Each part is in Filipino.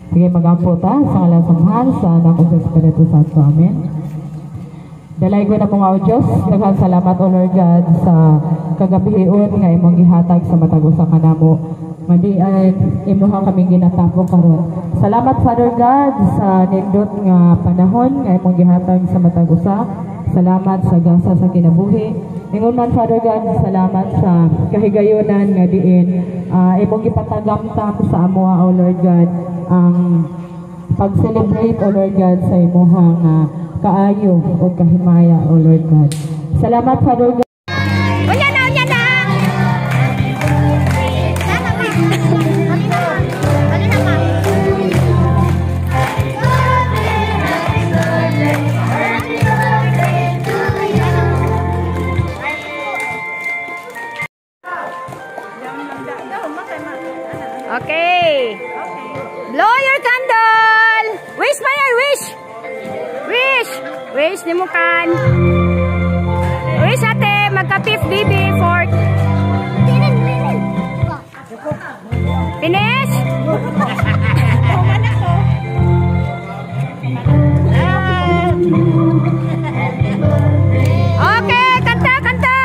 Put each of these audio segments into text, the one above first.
Sige, mag-ampo ta sa ngalan sa Mahal, sa Anak ug sa Espiritu Santo. Amen. Dalay ko na mong Diyos, daghang salamat o Lord God sa kagabihion nga imong gihatag sa matag usa kanamo. Madi ay imuha kami ginatapo karon. Salamat Father God sa nindot nga panahon nga imong gihatag sa matag usa. Salamat sa gasa sa kinabuhi. Ingon man Father God, salamat sa kahigayonan nga diin imong gipatagamtam sa amoa o Lord God ang pag-celebrate o Lord God sa imuhang kaayo o kahimaya o Lord God. Salamat Father God. Unya na. Okay. Blow your candle. Wish Maya, wish. Wish ni mo kan. Wish ate, magka-fifth baby fourth. Finish? Okay, kanta.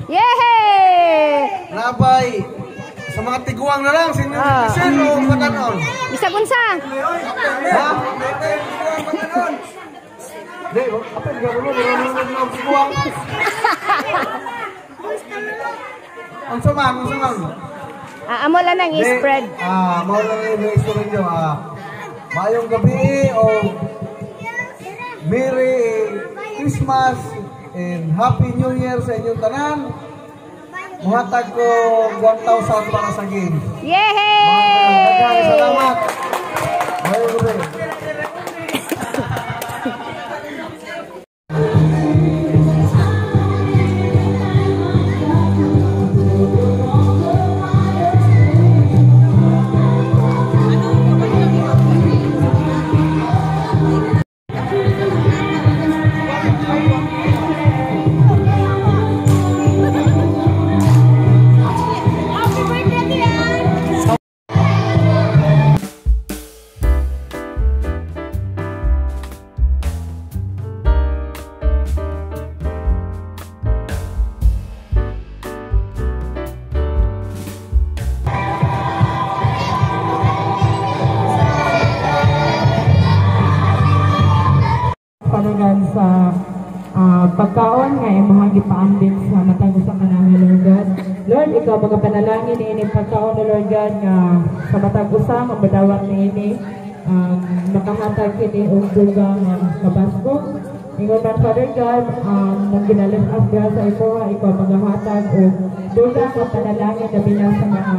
Yehey! Nabay sa mga tiguang na lang, sino o matanon? Bisa kunsa? Ha? Matanon. Di, apa yung gawin mo? Tiguang. Ang suman. Amo lang nang i-spread. Mao lang yung i-spread nyo. Mayong gabi o Merry Christmas and Happy New Year sa inyong tanan. Muhatag ko 1,000 para sa game. Yehey! Salamat. Mayong gabi. sa pagkaon nga imong gipaambit sa matag usa ka namin Lord God. Lord, ikaw magapanalangin ini pagkaon Lord God nga sa matag usa nga badawat niini makahatag kini og dugang kabasko. Ingon man Father God, nang ginalit up sa ito, ikaw maghahatag og dugang nga panalangin na bilang sa mga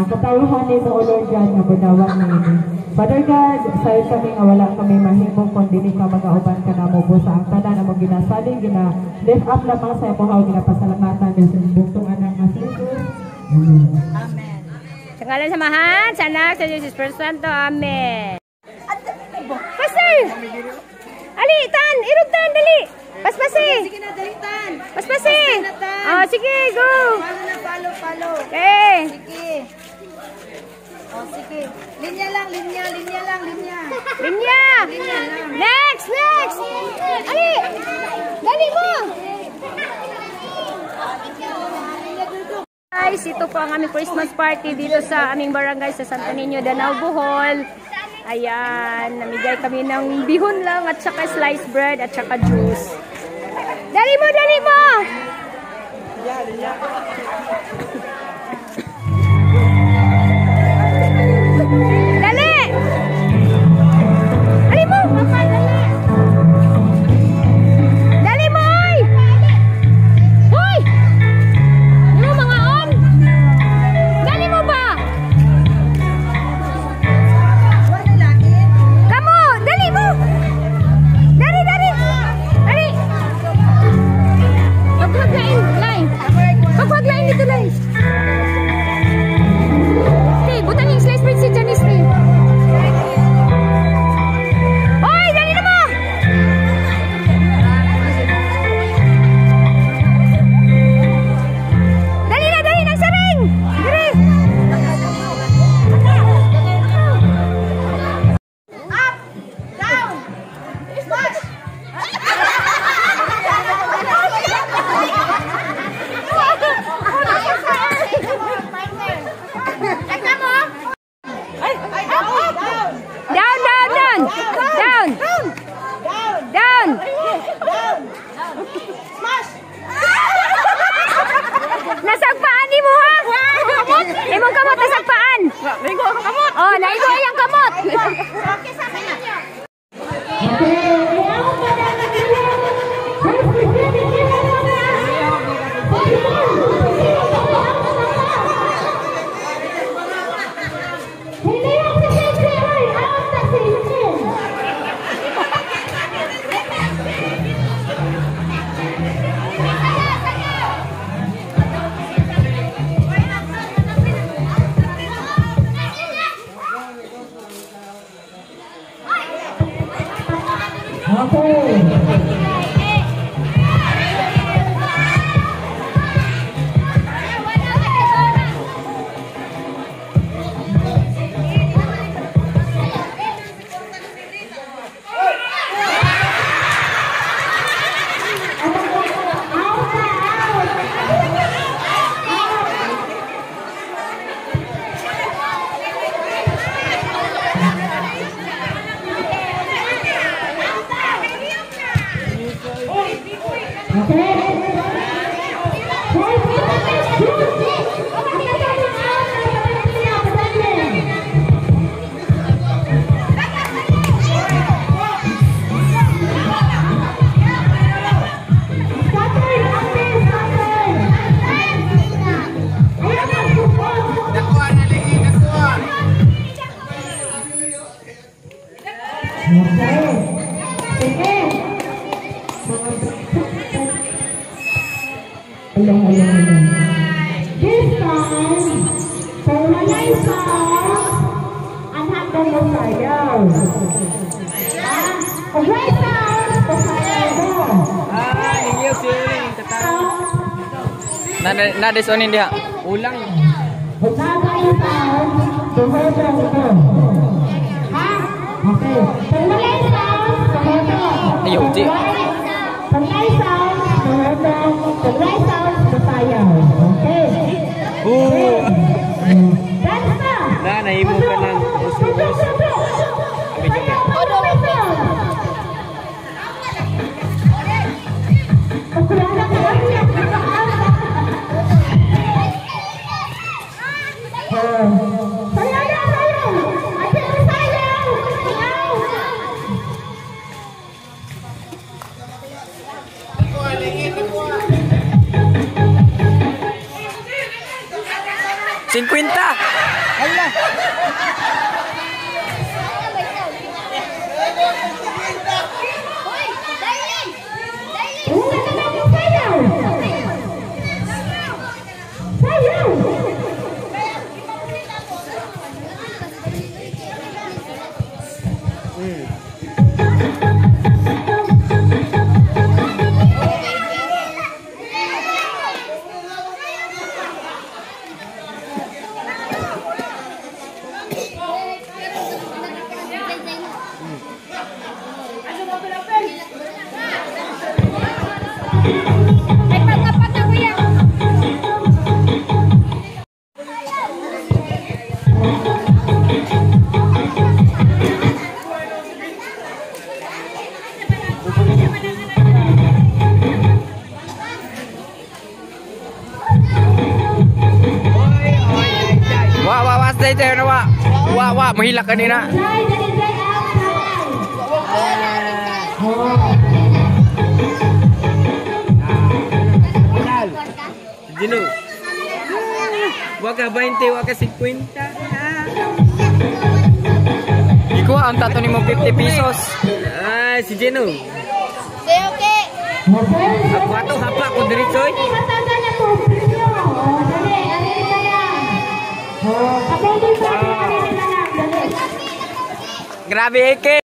katawhan nito o Lord God nga badawat niini. Father God, sa kami nga wala kami mahimong kung dili ka mag-auban ka na mo sa ang tanan na mo ginasaling, lift up lamang sa imo haw ginapasalamatan ng sinubuktong anak na si Jesus. Amen. Sa ngalan sa Mahal, sa Anak, sa Jesus Espiritu Santo. Amen. Pastor! Ali, tan! Irugtan, dali! Paspasi! Sige na, dali, tan! Paspasi! Oh, sige, go! Follow. Okay. Sige. Oh, sige. Linya lang. Linya! Linya lang. Next! Ali! Dali mo! Guys, ito po ang aming Christmas party dito sa aming barangay sa Santo Niño, Danao, Bohol. Ayan, namigay kami ng bihon lang at saka sliced bread at saka juice. Dali mo! Dali! Dali mo! Dali mo, oy! Hoy! Ano mga on? Dali mo ba? Kamu! Dali mo! Dali! Magwag lain dito, lain. This time, permanent sound and have them go fire. Right sound, go fire. Iya sih, nada sonin dia. Ulang. Permanent sound, go fire. Okay. Permanent sound, go fire. Ayo, Cik. Permanent sound, go fire. Permanent sound, go fire. Okay. Dance na. Nah, naibo ka ng usus. Cinquenta. Allah. Stay there na wa mahilak kanina. Jinu. Waka 20, waka 50. Ikaw ang tato ni mo 50 pesos. Ah, si Jinu. Okay. Ako ato hapa ko diretsoy. Grabe, Eke.